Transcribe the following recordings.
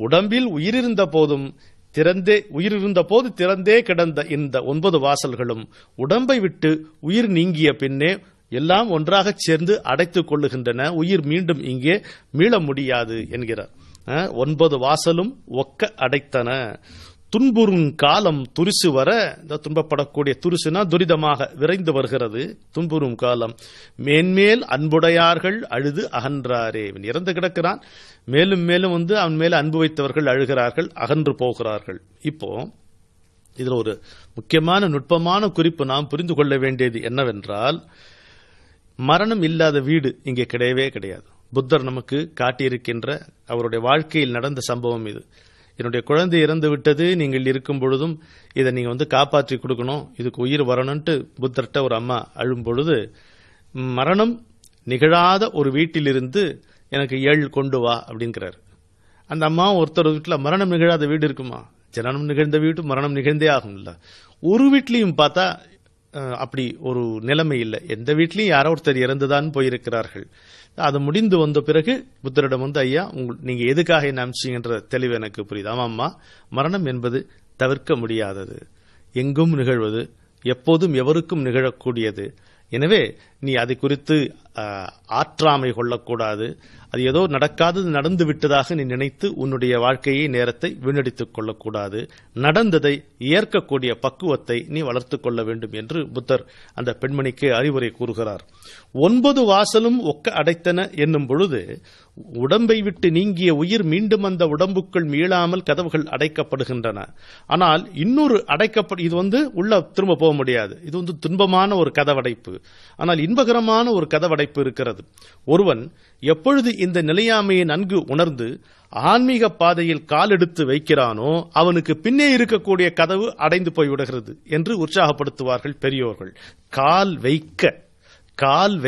உடம்பில் உயிரிருந்த போது திறந்தே கிடந்த இந்த 9 வாசல்களும் உடம்பை விட்டு உயிர் நீங்கிய பின்னே எல்லாம் ஒன்றாக சேர்ந்து அடைத்துக் கொள்ளுகின்றன. உயிர் மீண்டும் இங்கே மீள முடியாது என்கிறார். 9 வாசலும் ஒக்க அடைத்தன. துன்புறும் காலம் துரிசு வர, துன்பப்படக்கூடிய துரிசுனா துரிதமாக விரைந்து வருகிறது. துன்புறும் காலம் மேன்மேல் அன்புடையார்கள் அழுது அகன்றாரே. இறந்து கிடக்கிறான், மேலும் மேலும் அவன் மேல அன்பு வைத்தவர்கள் அழுகிறார்கள், அகன்று போகிறார்கள். இப்போ இதுல ஒரு முக்கியமான நுட்பமான குறிப்பு நாம் புரிந்து கொள்ள வேண்டியது என்னவென்றால், மரணம் இல்லாத வீடு இங்கே கிடையவே கிடையாது. புத்தர் நமக்கு காட்டியிருக்கின்ற அவருடைய வாழ்க்கையில் நடந்த சம்பவம் இது. என்னுடைய குழந்தை இறந்து விட்டது, நீங்கள் இருக்கும் பொழுதும் இதை நீங்க காப்பாற்றி கொடுக்கணும், இதுக்கு உயிர் வரணும்ட்டு புத்தர்கிட்ட ஒரு அம்மா அழும் பொழுது, மரணம் நிகழாத ஒரு வீட்டிலிருந்து எனக்கு 7 கொண்டு வா அப்படிங்கிறார். அந்த அம்மா ஒருத்தர் வீட்டில் மரணம் நிகழாத வீடு இருக்குமா? ஜனனம் நிகழ்ந்த வீடு மரணம் நிகழ்ந்தே ஆகும் இல்ல. ஒரு வீட்லையும் பார்த்தா அப்படி ஒரு நிலைமை இல்லை. எந்த வீட்லையும் யாரோ ஒருத்தர் இறந்துதான் போயிருக்கிறார்கள். அது முடிந்து வந்த பிறகு புத்தரிடம் ஐயா நீங்க எதுக்காக என்ன அமிச்சிங்கன்ற தெளிவு எனக்கு புரியுது. ஆமாம்மா, மரணம் என்பது தவிர்க்க முடியாதது, எங்கும் நிகழ்வது, எப்போதும் எவருக்கும் நிகழக்கூடியது. எனவே நீ அதை குறித்து ஆற்றாமை கொள்ளக்கூடாது. அது ஏதோ நடக்காதது நடந்து விட்டதாக நீ நினைத்து உன்னுடைய வாழ்க்கையை நேரத்தை வீணடித்துக் கொள்ளக்கூடாது. நடந்ததை ஏற்கக்கூடிய பக்குவத்தை நீ வளர்த்துக் கொள்ள வேண்டும் என்று புத்தர் அந்த பெண்மணிக்கு அறிவுரை கூறுகிறார். 9 வாசலும் ஒக்க அடைத்தன என்னும் பொழுது, உடம்பை விட்டு நீங்கிய உயிர் மீண்டும் அந்த உடம்புக்குள் மீளாமல் கதவுகள் அடைக்கப்படுகின்றன. ஆனால் இன்னொரு இது உள்ள திரும்ப போக முடியாது. இது துன்பமான ஒரு கதவடைப்பு. ஆனால் இன்பகரமான ஒரு கதவடைப்பு இருக்கிறது. ஒருவன் எப்பொழுது இந்த நிலையாமையை நன்கு உணர்ந்து ஆன்மீக பாதையில் கால் எடுத்து வைக்கிறானோ, அவனுக்கு பின்னே இருக்கக்கூடிய கதவு அடைந்து போய்விடுகிறது என்று உற்சாகப்படுத்துவார்கள் பெரியோர்கள். கால்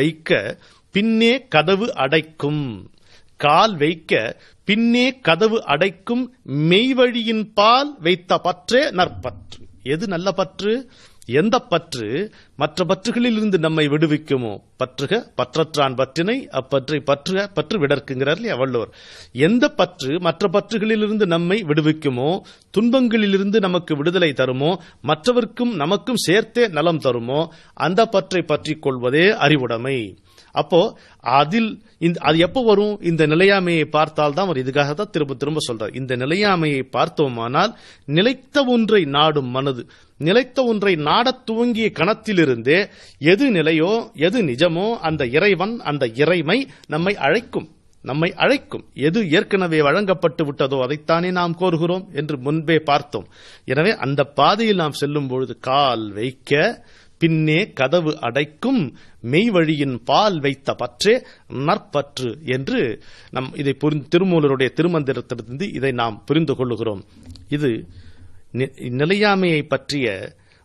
வைக்க பின்னே கதவு அடைக்கும். கால் வைக்க பின்னே கதவு அடைக்கும். மெய்வழியின் பால் வைத்த பற்றே நற்பற்று. எது நல்ல பற்று? எந்த பற்று மற்ற பற்றுகளில் இருந்து நம்மை விடுவிக்குமோ, பற்றுக பற்றற்றான் பற்றினை அப்பற்றை பற்றுக பற்று விடற்குங்கிறார் இல்லையா வள்ளுவர். எந்த பற்று மற்ற பற்றுகளிலிருந்து நம்மை விடுவிக்குமோ, துன்பங்களிலிருந்து நமக்கு விடுதலை தருமோ, மற்றவர்க்கும் நமக்கும் சேர்த்தே நலம் தருமோ, அந்த பற்றை பற்றிக் கொள்வதே அறிவுடைமை. அப்போ அது எப்போ வரும்? இந்த நிலையாமையை பார்த்தால் தான் வரும். இதுக்காக தான் திரும்ப திரும்ப சொல்றார். இந்த நிலையாமையை பார்த்தோமானால் நிலைத்த ஒன்றை நாடும் மனது, நிலைத்த ஒன்றை நாடத் துவங்கிய கணத்திலிருந்தே எது நிலையோ எது நிஜமோ அந்த இறைவன் அந்த இறைமை நம்மை அழைக்கும். எது ஏற்கனவே வழங்கப்பட்டு விட்டதோ அதைத்தானே நாம் கோருகிறோம் என்று முன்பே பார்த்தோம். எனவே அந்த பாதையில் நாம் செல்லும் பொழுது கால் வைக்க பின்னே கதவு அடைக்கும். மெய்வழியின் பால் வைத்த பற்றே நற்பற்று என்று இதை திருமூலருடைய திருமந்திரத்திலிருந்து இதை நாம் புரிந்து கொள்ளுகிறோம். இது நிலையாமையை பற்றிய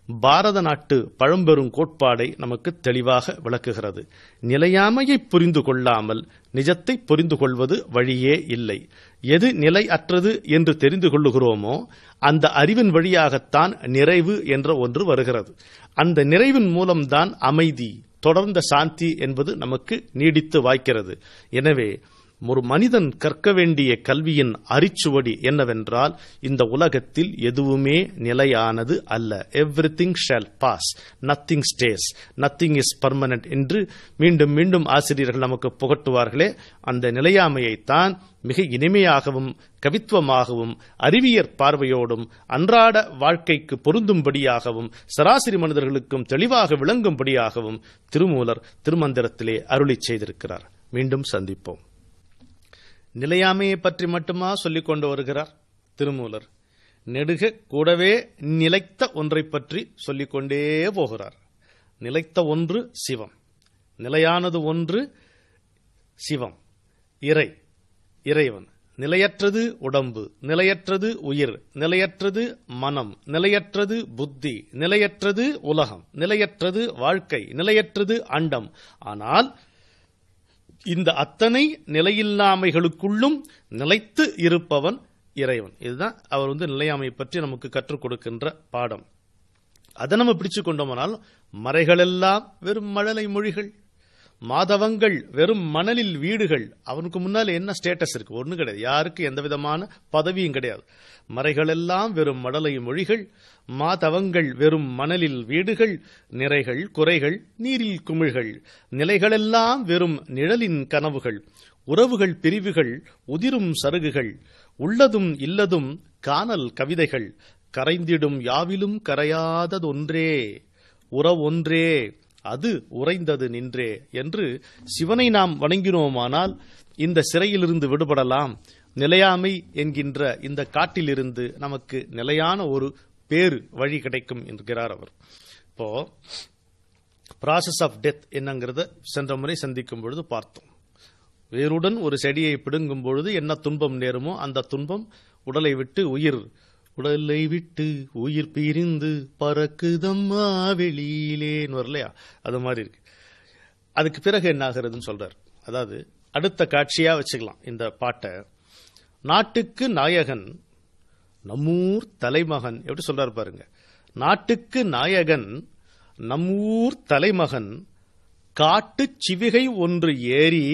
பாரத நாட்டு பழம்பெரும் கோட்பாடை நமக்கு தெளிவாக விளக்குகிறது. நிலையாமையை புரிந்து கொள்ளாமல் நிஜத்தை புரிந்து கொள்வது வழியே இல்லை. எது நிலை அற்றது என்று தெரிந்து கொள்ளுகிறோமோ அந்த அறிவின் வழியாகத்தான் நிறைவு என்ற ஒன்று வருகிறது. அந்த நிறைவின் மூலம்தான் அமைதி, தொடர்ந்த சாந்தி என்பது நமக்கு நீடித்து வாய்க்கிறது. எனவே ஒரு மனிதன் கற்க வேண்டிய கல்வியின் அரிச்சுவடி என்னவென்றால், இந்த உலகத்தில் எதுவுமே நிலையானது அல்ல. Everything shall pass, nothing stays, nothing is permanent என்று மீண்டும் மீண்டும் ஆசிரியர்கள் நமக்கு புகட்டுவார்களே, அந்த நிலையாமையைத்தான் மிக இனிமையாகவும் கவித்துவமாகவும் அறிவியற் பார்வையோடும் அன்றாட வாழ்க்கைக்கு பொருந்தும்படியாகவும் சராசரி மனிதர்களுக்கும் தெளிவாக விளங்கும்படியாகவும் திருமூலர் திருமந்திரத்திலே அருளிச் செய்திருக்கிறார். மீண்டும் சந்திப்போம். நிலையாமையை பற்றி மட்டுமா சொல்லிக் கொண்டு வருகிறார் திருமூலர்? நெடுக கூடவே நிலைத்த ஒன்றை பற்றி சொல்லிக்கொண்டே போகிறார். நிலைத்த ஒன்று சிவம், நிலையானது ஒன்று சிவம், இறைவன். நிலையற்றது உடம்பு, நிலையற்றது உயிர், நிலையற்றது மனம், நிலையற்றது புத்தி, நிலையற்றது உலகம், நிலையற்றது வாழ்க்கை, நிலையற்றது அண்டம். ஆனால் இந்த அத்தனை நிலையில்லாமைகளுக்குள்ளும் நிலைத்து இருப்பவன் இறைவன். இதுதான் அவர் நிலையாமை பற்றி நமக்கு கற்றுக் கொடுக்கின்ற பாடம். அதை நம்ம பிடிச்சு கொண்டோம்னால் மறைகளெல்லாம் வெறும் மழலை மொழிகள், மாதவங்கள் வெறும் மணலில் வீடுகள். அவனுக்கு முன்னால என்ன ஸ்டேட்டஸ் இருக்கு? ஒண்ணு கிடையாது. யாருக்கு எந்த விதமான பதவியும் கிடையாது. மறைகளெல்லாம் வெறும் மடலை மொழிகள், மாதவங்கள் வெறும் மணலில் வீடுகள், நிறைகள் குறைகள் நீரில் குமிழ்கள், நிலைகளெல்லாம் வெறும் நிழலின் கனவுகள், உறவுகள் பிரிவுகள் உதிரும் சருகுகள், உள்ளதும் இல்லதும் காணல் கவிதைகள், கரைந்திடும் யாவிலும் கரையாததொன்றே உறவொன்றே அது உறைந்தது நின்றே என்று சிவனை நாம் வணங்கினோமானால் இந்த சிறையிலிருந்து விடுபடலாம். நிலையாமை என்கின்ற இந்த காட்டிலிருந்து நமக்கு நிலையான ஒரு பேரு வழி கிடைக்கும் என்கிறார் அவர். இப்போ ப்ராசஸ் ஆஃப் டெத் என்னங்கிறத சென்ற முறை சந்திக்கும் பொழுது பார்த்தோம். வேருடன் ஒரு செடியை பிடுங்கும் பொழுது என்ன துன்பம் நேருமோ அந்த துன்பம் உடலை விட்டு உயிர் பிரிந்து பறக்குதம்மா வெளியிலேன்னு வரலையா, அது மாதிரி இருக்கு. அதுக்கு பிறகு என்ன ஆகிறதுன்னு சொல்றார். அதாவது அடுத்த காட்சியா வச்சுக்கலாம் இந்த பாட்டை. நாட்டுக்கு நாயகன் நம்மூர் தலைமகன், எப்படி சொல்றாரு பாருங்க. நாட்டுக்கு நாயகன் நம்மூர் தலைமகன் காட்டுச் சிவிகை ஒன்று ஏறி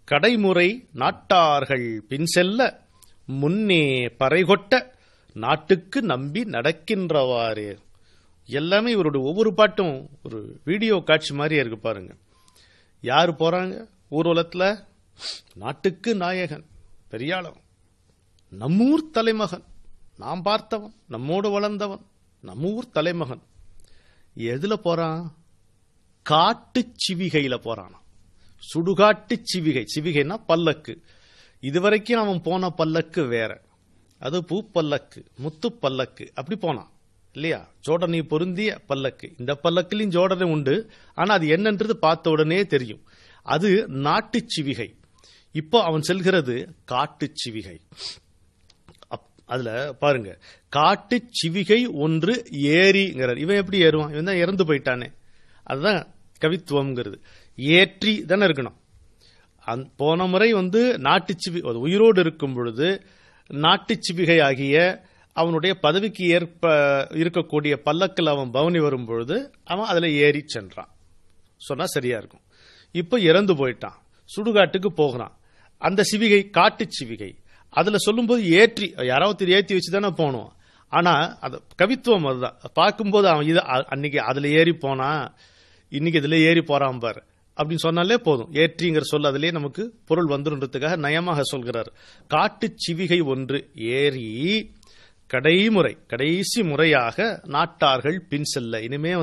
கடைமுறை நாட்டார்கள் பின் செல்ல முன்னே பறைகொட்ட நாட்டுக்கு நம்பி நடக்கின்றவாறு. எல்லாமே இவருடைய ஒவ்வொரு பாட்டும் ஒரு வீடியோ காட்சி மாதிரியே இருக்கு பாருங்க. யாரு போறாங்க ஊர்வலத்துல? நாட்டுக்கு நாயகன் பெரியாளவன், நம்மூர் தலைமகன், நாம் பார்த்தவன், நம்மோடு வளர்ந்தவன், நம்மூர் தலைமகன். எதுல போறான்? காட்டு சிவிகையில போறான். சுடுகாட்டு சிவிகை. சிவிகைன்னா பல்லக்கு. இதுவரைக்கும் அவன் போன பல்லக்கு வேற. அது பூ பல்லக்கு, முத்து பல்லக்கு, அப்படி போனான் இல்லையா? ஜோடனை பொருந்திய பல்லக்கு. இந்த பல்லக்கிலையும் ஜோடனை உண்டு. ஆனா அது என்னன்றது பார்த்த உடனே தெரியும். அது நாட்டு சிவிகை. இப்போ அவன் செல்கிறது காட்டு சிவிகை. அதுல பாருங்க, காட்டு சிவிகை ஒன்று ஏறிங்கிறார். இவன் எப்படி ஏறுவான்? இவன் தான் இறந்து போயிட்டானே. அதுதான் கவித்துவம்ங்கிறது. ஏற்றி தானே இருக்கணும். போன முறை நாட்டு சிவிகை உயிரோடு இருக்கும் பொழுது நாட்டு சிவிகை ஆகிய அவனுடைய பதவிக்கு ஏற்ப இருக்கக்கூடிய பல்லக்கில் அவன் பவனி வரும் பொழுது அவன் அதுல ஏறி சென்றான் சொன்னா சரியா இருக்கும். இப்ப இறந்து போயிட்டான், சுடுகாட்டுக்கு போகிறான். அந்த சிவிகை காட்டு சிவிகை. அதுல சொல்லும்போது ஏற்றி, யாராவது ஏற்றி வச்சுதானே போனோம். ஆனா அது கவித்துவம். அதுதான் பார்க்கும்போது அவன் இது அன்னைக்கு அதுல ஏறி போனா, இன்னைக்கு இதுல ஏறி போறான் பாரு அப்படின்னு சொன்னாலே போதும். ஏற்றிங்கிற சொல் அதிலே நமக்கு பொருள் வந்துருன்றதுக்காக நயமாக சொல்கிறார். காட்டு சிவிகை ஒன்று ஏறி கடைசி முறையாக நாட்டார்கள் பின் செல்ல. இனிமே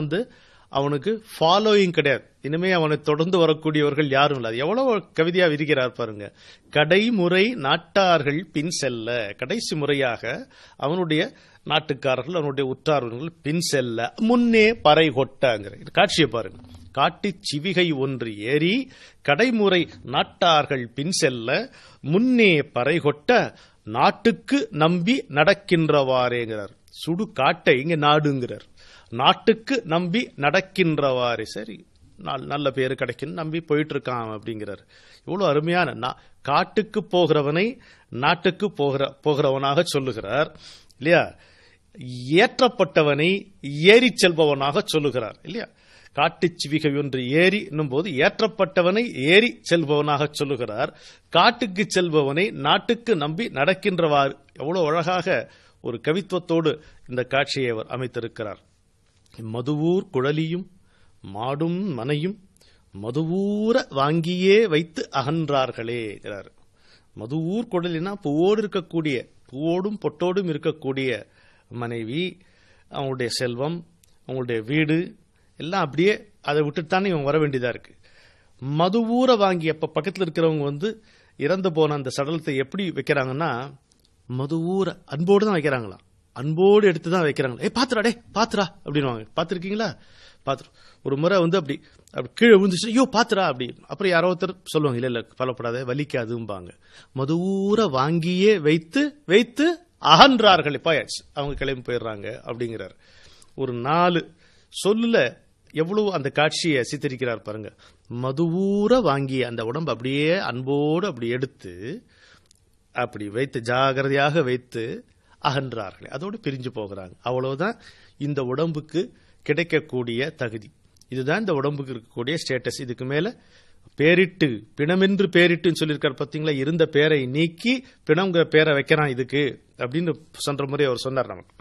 அவனுக்கு ஃபாலோயிங் கிடையாது. இனிமே அவனை தொடர்ந்து வரக்கூடியவர்கள் யாரும் இல்லை. எவ்வளவு கவிதையா விரிக்கிறார் பாருங்க. கடைமுறை நாட்டார்கள் பின் செல்ல. கடைசி முறையாக அவனுடைய நாட்டுக்காரர்கள், அவனுடைய உற்றார்கள் பின் செல்ல முன்னே பறை கொட்டங்கிற காட்சியை பாருங்க. காட்டு சிவிகை ஒன்று ஏறி கடைமுறை நாட்டார்கள் பின் செல்ல முன்னே பறை கொட்ட நாட்டுக்கு நம்பி நடக்கின்றவாறேங்கிறார். சுடு காட்டை இங்க நாடுங்கிறார். நாட்டுக்கு நம்பி நடக்கின்றவாறு. சரி, நல்ல பேரு கிடைக்கும் நம்பி போயிட்டு இருக்கான் அப்படிங்கிறார். இவ்வளவு அருமையான காட்டுக்கு போகிறவனை நாட்டுக்கு போகிறவனாக சொல்லுகிறார் இல்லையா? ஏற்றப்பட்டவனை ஏறி செல்பவனாக சொல்லுகிறார் இல்லையா? காட்டு சிவிகை ஒன்று ஏறி என்னும் போது ஏற்றப்பட்டவனை ஏறி செல்பவனாக சொல்லுகிறார். காட்டுக்கு செல்பவனை நாட்டுக்கு நம்பி நடக்கின்றவாறு. எவ்வளவு அழகாக ஒரு கவித்துவத்தோடு இந்த காட்சியை அவர் அமைத்திருக்கிறார். மதுவூர் குழலியும் மாடும் மனையும் மதுவூர வாங்கியே வைத்து அகன்றார்களே. மதுவூர் குழலினா பூவோடும் பொட்டோடும் இருக்கக்கூடிய மனைவி, அவங்களுடைய செல்வம், அவங்களுடைய வீடு எல்லாம் அப்படியே அதை விட்டுத்தானே இவன் வர வேண்டியதா இருக்கு. மதுவூர வாங்கி அப்ப பக்கத்தில் இருக்கிறவங்க இறந்து போன அந்த சடலத்தை எப்படி வைக்கிறாங்கன்னா, மதுவூர அன்போடு தான் வைக்கிறாங்களாம். அன்போடு எடுத்துதான் வைக்கிறாங்களா. பாத்துரா டே பாத்துரா அப்படின்னு பாத்துருக்கீங்களா? பாத்துரும். ஒரு முறை அப்படி கீழே விழுந்துச்சு, ஐயோ பாத்துரா அப்படி. அப்புறம் யாரோ ஒருத்தர் சொல்லுவாங்க, இல்ல கவலைப்படாத வலிக்காதும்பாங்க. மதுவூர வாங்கியே வைத்து வைத்து அகன்றார்கள். பாயாச்சு, அவங்க கிளம்பி போயிடுறாங்க அப்படிங்கிறார். ஒரு 4 சொல்லுல எவ்வளவு அந்த காட்சியை சித்தரிக்கிறார் பாருங்க. மதுவூர வாங்கிய அந்த உடம்பு அப்படியே அன்போடு அப்படி எடுத்து அப்படி வைத்து ஜாகிரதையாக வைத்து அகன்றார்கள். அதோடு பிரிஞ்சு போகிறாங்க. அவ்வளவுதான் இந்த உடம்புக்கு கிடைக்கக்கூடிய தகுதி. இதுதான் இந்த உடம்புக்கு இருக்கக்கூடிய ஸ்டேட்டஸ். இதுக்கு மேல பேரிட்டு பிணமென்று பேரிட்டுன்னு சொல்லியிருக்காரு பாத்தீங்களா, இருந்த பேரை நீக்கி பிணம்ங்கிற பேரை வைக்கிறான் இதுக்கு அப்படின்னு சென்ற முறை அவர் சொன்னார் நமக்கு.